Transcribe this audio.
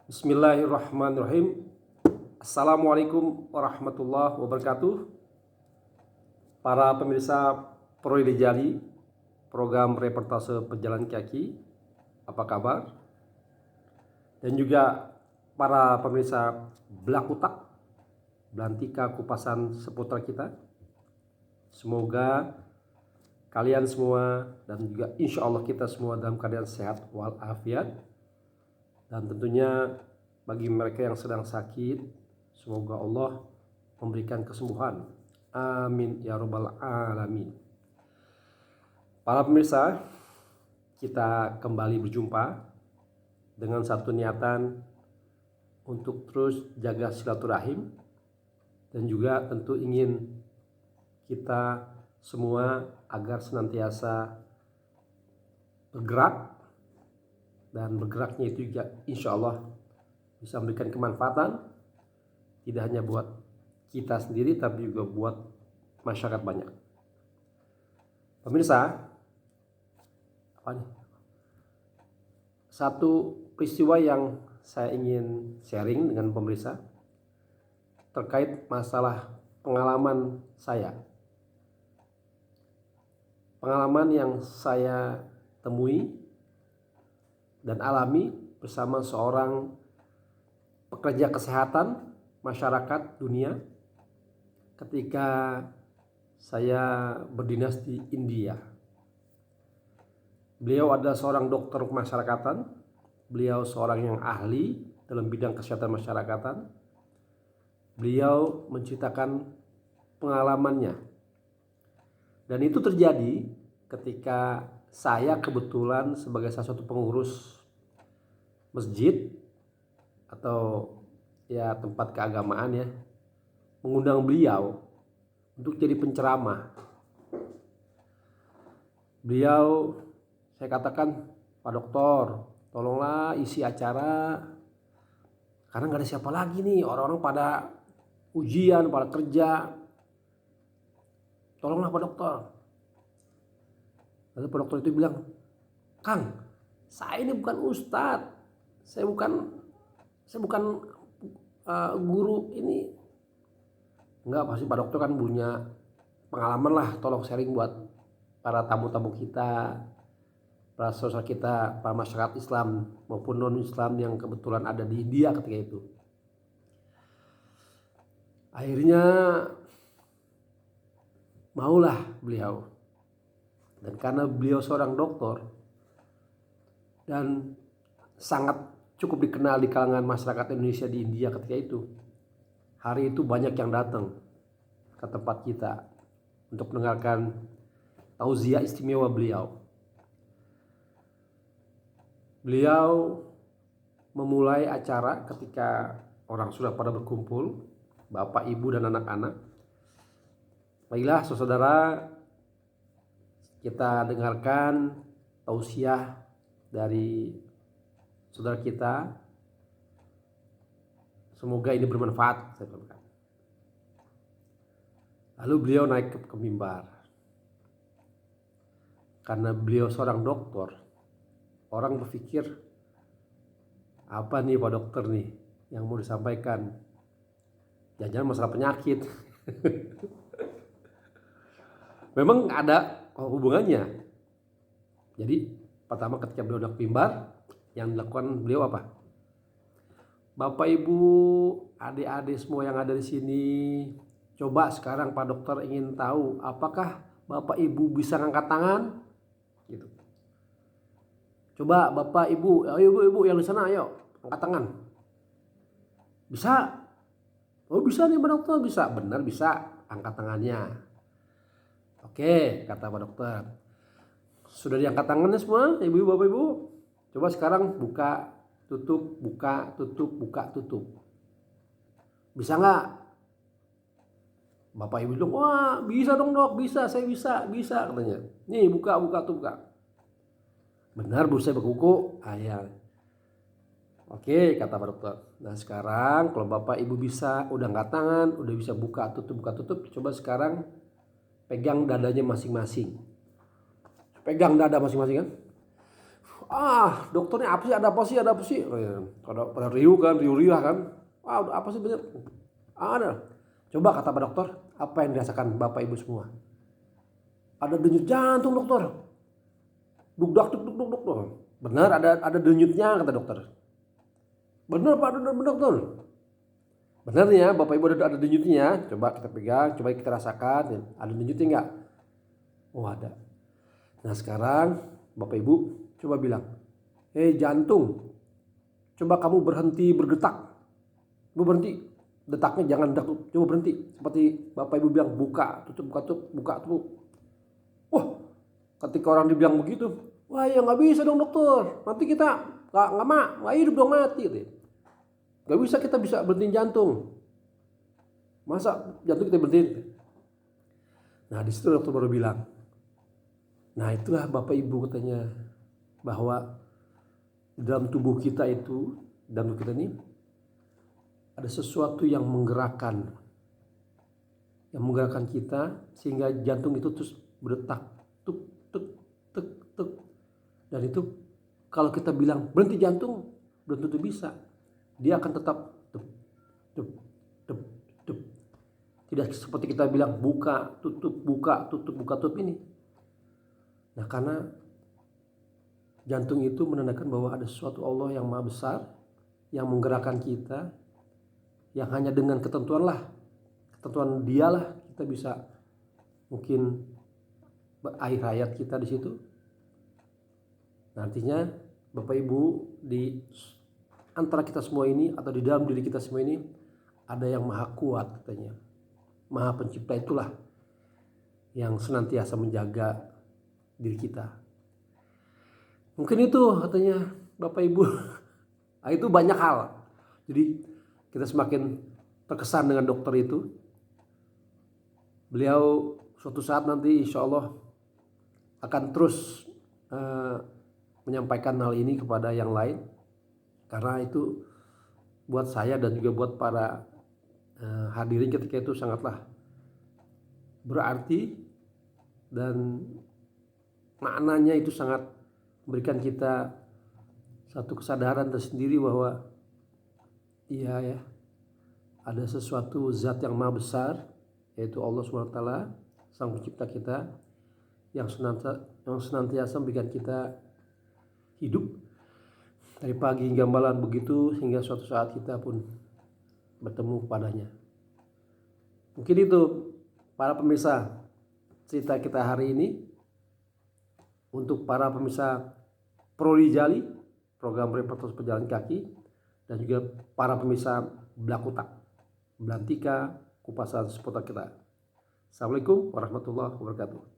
Bismillahirrahmanirrahim. Assalamualaikum warahmatullahi wabarakatuh. Para pemirsa Pro Jali, program reportase pejalan kaki, apa kabar? Dan juga para pemirsa Belakutak, Belantika kupasan seputar kita. Semoga kalian semua dan juga insya Allah kita semua dalam keadaan sehat walafiat. Dan tentunya bagi mereka yang sedang sakit, semoga Allah memberikan kesembuhan. Amin ya rabbal alamin. Para pemirsa, kita kembali berjumpa dengan satu niatan untuk terus jaga silaturahim dan juga tentu ingin kita semua agar senantiasa bergerak, dan bergeraknya itu juga insya Allah bisa memberikan kemanfaatan tidak hanya buat kita sendiri tapi juga buat masyarakat banyak. Pemirsa, apa nih? Satu peristiwa yang saya ingin sharing dengan pemirsa terkait masalah pengalaman saya. Pengalaman yang saya temui dan alami bersama seorang pekerja kesehatan masyarakat dunia ketika saya berdinas di India. Beliau adalah seorang dokter kemasyarakatan, beliau seorang yang ahli dalam bidang kesehatan masyarakatan. Beliau menceritakan pengalamannya. Dan itu terjadi ketika saya kebetulan sebagai salah satu pengurus masjid atau ya tempat keagamaan ya, mengundang beliau untuk jadi penceramah. Beliau, saya katakan, Pak Dokter, tolonglah isi acara karena nggak ada siapa lagi nih, orang-orang pada ujian, pada kerja. Tolonglah Pak Dokter. Lalu Pak Dokter itu bilang, Kang, saya ini bukan ustadz, saya bukan guru ini. Enggak, pasti Pak Dokter kan punya pengalaman lah, tolong sharing buat para tamu-tamu kita, para saudara kita, para masyarakat Islam maupun non-Islam yang kebetulan ada di India ketika itu. Akhirnya maulah beliau. Dan karena beliau seorang dokter dan sangat cukup dikenal di kalangan masyarakat Indonesia di India ketika itu, hari itu banyak yang datang ke tempat kita untuk mendengarkan tausiah istimewa beliau. Beliau memulai acara ketika orang sudah pada berkumpul, bapak, ibu, dan anak-anak. Baiklah saudara, kita dengarkan tausiah dari saudara kita. Semoga ini bermanfaat, saya katakan. Lalu beliau naik ke mimbar. Karena beliau seorang dokter, orang berpikir, apa nih Pak Dokter nih yang mau disampaikan? Jangan-jangan masalah penyakit. Memang ada hubungannya. Jadi pertama ketika beliau naik mimbar, yang dilakukan beliau apa? Bapak, Ibu, adik-adik semua yang ada di sini, coba sekarang Pak Dokter ingin tahu apakah Bapak Ibu bisa ngangkat tangan? Gitu. Coba Bapak Ibu, ayo Ibu yang di sana ayo angkat tangan. Bisa? Oh bisa nih Pak Dokter, bisa. Benar bisa, angkat tangannya. Oke, kata Pak Dokter. Sudah diangkat tangannya semua, Ibu, Bapak, Ibu? Coba sekarang buka, tutup, buka, tutup, buka, tutup. Bisa nggak? Bapak Ibu bilang, wah bisa dong Dok, bisa, saya bisa katanya. Nih buka, tuh buka. Benar Bu, saya berkuku. Ya. Oke, kata Pak Dokter. Nah sekarang kalau Bapak Ibu bisa, udah angkat tangan, udah bisa buka, tutup, coba sekarang pegang dadanya masing-masing. Pegang dada masing-masing kan. dokternya apa sih, ada apa sih, oh, ya. Kalau pada riuh kan, riuh kan, apa sih bener, ada. Coba kata Pak Dokter, apa yang dirasakan Bapak Ibu semua? Ada denyut jantung dokter, duk duk duk duk. Benar, ada denyutnya kata dokter. Benar Pak, benar dokter. Benar ya Bapak Ibu, ada denyutnya. Coba kita pegang, coba kita rasakan, ada denyutnya nggak? Oh ada. Nah sekarang Bapak Ibu coba bilang, jantung, coba kamu berhenti bergetak, coba berhenti, detaknya jangan detak, coba berhenti. Seperti Bapak Ibu bilang, buka tutup, buka tutup. Wah, ketika orang dibilang begitu, wah ya nggak bisa dong dokter, nanti kita nggak hidup dong, mati gitu. Nggak bisa, kita bisa berhenti jantung, masa jantung kita berhenti? Nah di situ dokter baru bilang, nah itulah Bapak Ibu katanya, bahwa dalam tubuh kita itu, dalam tubuh kita ini ada sesuatu yang menggerakkan kita sehingga jantung itu terus berdetak, tuk tuk tuk tuk. Dan itu kalau kita bilang berhenti jantung, belum tentu bisa. Dia akan tetap tup tup tup tup. Tidak seperti kita bilang buka tutup ini. Nah karena jantung itu menandakan bahwa ada sesuatu Allah yang maha besar yang menggerakkan kita, yang hanya dengan ketentuan dialah kita bisa mungkin berakhir hayat kita di situ. Nantinya Bapak Ibu, di antara kita semua ini atau di dalam diri kita semua ini ada yang maha kuat katanya, maha pencipta, itulah yang senantiasa menjaga diri kita. Mungkin itu katanya Bapak Ibu. Nah, itu banyak hal. Jadi kita semakin terkesan dengan dokter itu. Beliau suatu saat nanti insya Allah akan terus menyampaikan hal ini kepada yang lain. Karena itu buat saya dan juga buat para hadirin ketika itu sangatlah berarti. Dan maknanya itu sangat memberikan kita satu kesadaran tersendiri bahwa iya ya, ada sesuatu zat yang maha besar, yaitu Allah SWT, sang pencipta kita, yang senantiasa memberikan kita hidup dari pagi hingga malam begitu, hingga suatu saat kita pun bertemu padanya. Mungkin itu para pemirsa cerita kita hari ini. Untuk para pemirsa Prodi Jali, program reporter pejalan kaki, dan juga para pemirsa Blakutak, Belantika, kupasan seputar kita. Assalamualaikum warahmatullahi wabarakatuh.